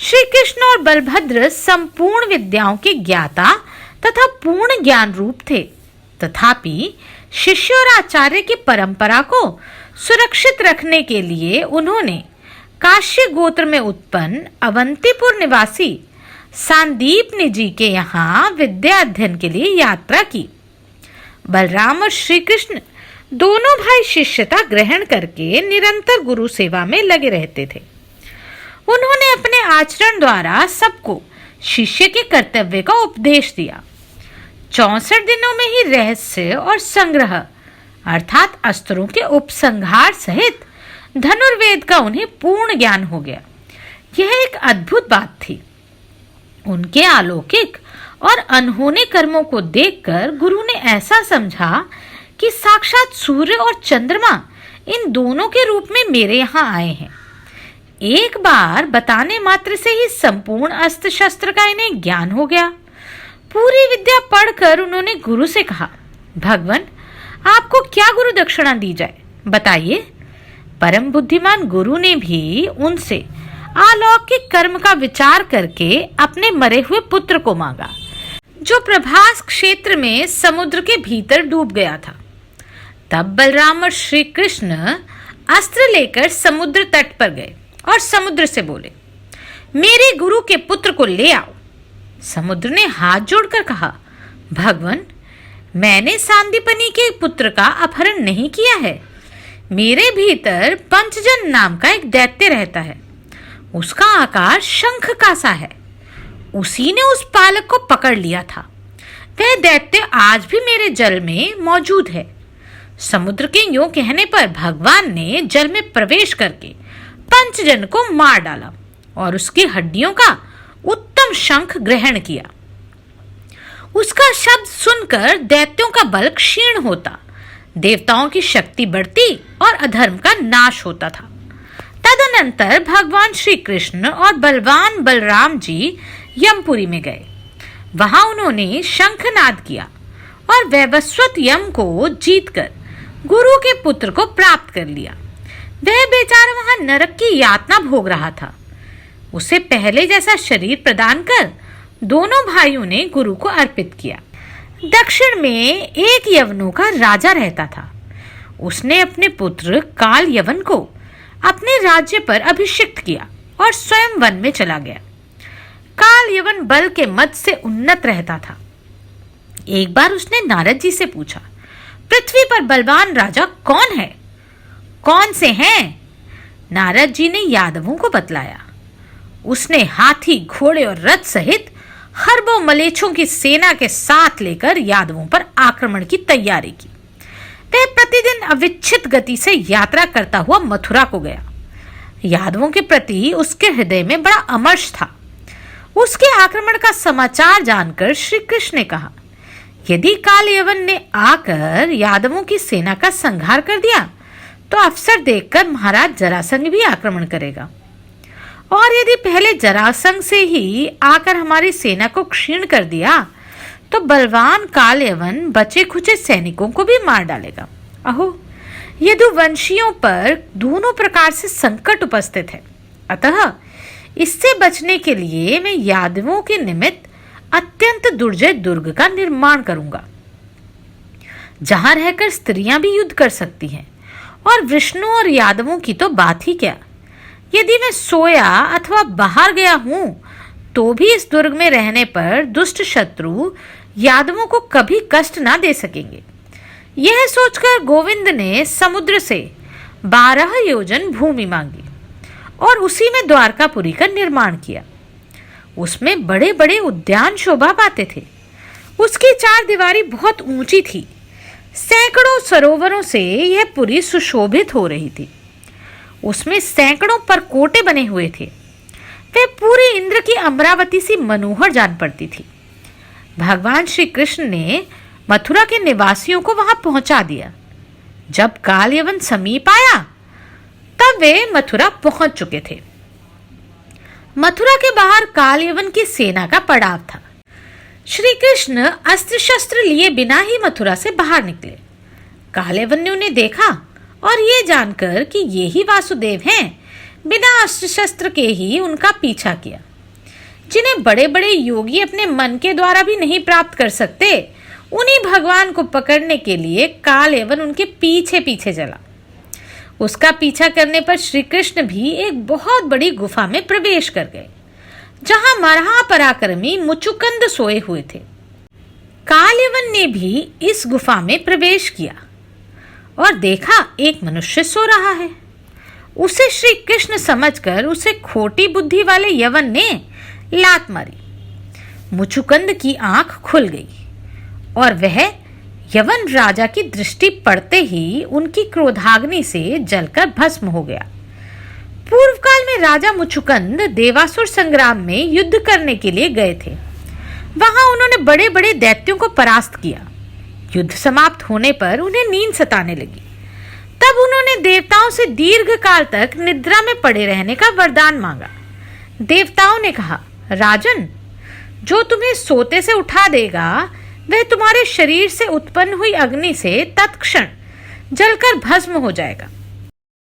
श्री कृष्ण और बलभद्र संपूर्ण विद्याओं के ज्ञाता तथा पूर्ण ज्ञान रूप थे। तथापि शिष्य और आचार्य की परंपरा को सुरक्षित रखने के लिए उन्होंने काश्य गोत्र में उत्पन्न अवंतीपुर निवासी सांदीपनि जी के यहाँ विद्या अध्ययन के लिए यात्रा की। बलराम और श्री कृष्ण दोनों भाई शिष्यता ग्रहण करके निरंतर गुरु सेवा में लगे रहते थे। उन्होंने अपने आचरण द्वारा सबको शिष्य के कर्तव्य का उपदेश दिया। 64 दिनों में ही रहस्य और संग्रह अर्थात अस्त्रों के उपसंहार सहित धनुर्वेद का उन्हें पूर्ण ज्ञान हो गया। यह एक अद्भुत बात थी। उनके अलौकिक और अनहोने कर्मों को देखकर गुरु ने ऐसा समझा कि साक्षात सूर्य और चंद्रमा इन दोनों के रूप में मेरे यहाँ आए हैं। एक बार बताने मात्र से ही संपूर्ण अस्त्र शस्त्र का इन्हें ज्ञान हो गया। पूरी विद्या पढ़कर उन्होंने गुरु से कहा, भगवान, आपको क्या गुरु दक्षिणा दी जाए, बताइए। परम बुद्धिमान गुरु ने भी उनसे अलौकिक कर्म का विचार करके अपने मरे हुए पुत्र को मांगा, जो प्रभास क्षेत्र में समुद्र के भीतर डूब गया था। तब बलराम और श्री कृष्ण अस्त्र लेकर समुद्र तट पर गए और समुद्र से बोले, मेरे गुरु के पुत्र को ले आओ। समुद्र ने हाथ जोड़कर कहा, भगवान, मैंने सांदीपनि के पुत्र का अपहरण नहीं किया है। मेरे भीतर पंचजन नाम का एक दैत्य रहता है। उसका आकार शंख का सा है। उसी ने उस बालक को पकड़ लिया था। वह दैत्य आज भी मेरे जल में मौजूद है। समुद्र के यूं कहने पर भगवान ने जल में प्रवेश करके पंचजन को मार डाला और उसकी हड्डियों का उत्तम शंख ग्रहण किया। उसका शब्द सुनकर दैत्यों का बल क्षीण होता, देवताओं की शक्ति बढ़ती और अधर्म का नाश होता था। तदनंतर भगवान श्री कृष्ण और बलवान बलराम जी यमपुरी में गए। वहां उन्होंने शंखनाद किया और वैवस्वत यम को जीतकर गुरु के पुत्र को प्राप्त कर लिया। वह बेचारा वहां नरक की यातना भोग रहा था। उसे पहले जैसा शरीर प्रदान कर दोनों भाइयों ने गुरु को अर्पित किया। दक्षिण में एक यवनों का राजा रहता था। उसने अपने पुत्र काल यवन को अपने राज्य पर अभिषिक्त किया और स्वयं वन में चला गया। काल यवन बल के मद से उन्नत रहता था। एक बार उसने नारद जी से पूछा, पृथ्वी पर बलवान राजा कौन है, कौन से हैं? नारद जी ने यादवों को बतलाया। उसने हाथी, घोड़े और रथ सहित खरबों मलेच्छों की सेना के साथ लेकर यादवों पर आक्रमण की तैयारी की। वह प्रतिदिन अविच्छिन्न गति से यात्रा करता हुआ मथुरा को गया। यादवों के प्रति उसके हृदय में बड़ा अमर्ष था। उसके आक्रमण का समाचार जानकर श्री कृष्ण ने कहा, यदि काल यवन ने आकर यादवों की सेना का संहार कर दिया तो अवसर देखकर महाराज जरासंध भी आक्रमण करेगा, और यदि पहले जरासंध से ही आकर हमारी सेना को क्षीण कर दिया तो बलवान काल यवन बचे खुचे सैनिकों को भी मार डालेगा। अहो, यदुवंशियों पर दोनों प्रकार से संकट उपस्थित है। अतः इससे बचने के लिए मैं यादवों के निमित्त अत्यंत दुर्जय दुर्ग का निर्माण करूंगा, जहां रहकर स्त्रियां भी युद्ध कर सकती हैं, और विष्णु और यादवों की तो बात ही क्या। यदि मैं सोया अथवा बाहर गया हूं तो भी इस दुर्ग में रहने पर दुष्ट शत्रु यादवों को कभी कष्ट ना दे सकेंगे। यह सोचकर गोविंद ने समुद्र से 12 योजन भूमि मांगी और उसी में द्वारकापुरी का निर्माण किया। उसमें बड़े बड़े उद्यान शोभा पाते थे। उसकी 4 दीवारी बहुत ऊंची थी। सैकड़ों सरोवरों से यह पुरी सुशोभित हो रही थी। उसमें सैकड़ों परकोटे बने हुए थे। वह पूरी इंद्र की अमरावती सी मनोहर जान पड़ती थी। भगवान श्री कृष्ण ने मथुरा के निवासियों को वहां पहुंचा दिया। जब काल यवन समीप आया तब वे मथुरा पहुंच चुके थे। मथुरा के बाहर काल यवन की सेना का पड़ाव था। श्री कृष्ण अस्त्र शस्त्र लिए बिना ही मथुरा से बाहर निकले। काल यवन ने उन्हें देखा और ये जानकर कि ये ही वासुदेव हैं, बिना अस्त्र शस्त्र के ही उनका पीछा किया। जिन्हें बड़े बड़े योगी अपने मन के द्वारा भी नहीं प्राप्त कर सकते, उन्हीं भगवान को पकड़ने के लिए काल यवन उनके पीछे पीछे चला। उसका पीछा करने पर श्री कृष्ण भी एक बहुत बड़ी गुफा में प्रवेश कर गए, जहां महापराक्रमी मुचुकुंद सोए हुए थे। काल यवन ने भी इस गुफा में प्रवेश किया और देखा एक मनुष्य सो रहा है। उसे श्री कृष्ण समझकर उसे खोटी बुद्धि वाले यवन ने लात मारी। मुचुकुंद की आंख खुल गई और वह यवन राजा की दृष्टि पड़ते ही उनकी क्रोधाग्नि से जलकर भस्म हो गया। पूर्व काल में राजा मुचुकुंद देवासुर संग्राम में युद्ध करने के लिए गए थे। वहां उन्होंने बड़े बड़े दैत्यों को परास्त किया। युद्ध समाप्त होने पर उन्हें नींद सताने लगी। तब उन्होंने देवताओं से दीर्घ काल तक निद्रा में पड़े रहने का वरदान मांगा। देवताओं ने कहा, राजन, जो तुम्हें सोते से उठा देगा वह तुम्हारे शरीर से उत्पन्न हुई अग्नि से तत्क्षण जलकर भस्म हो जाएगा।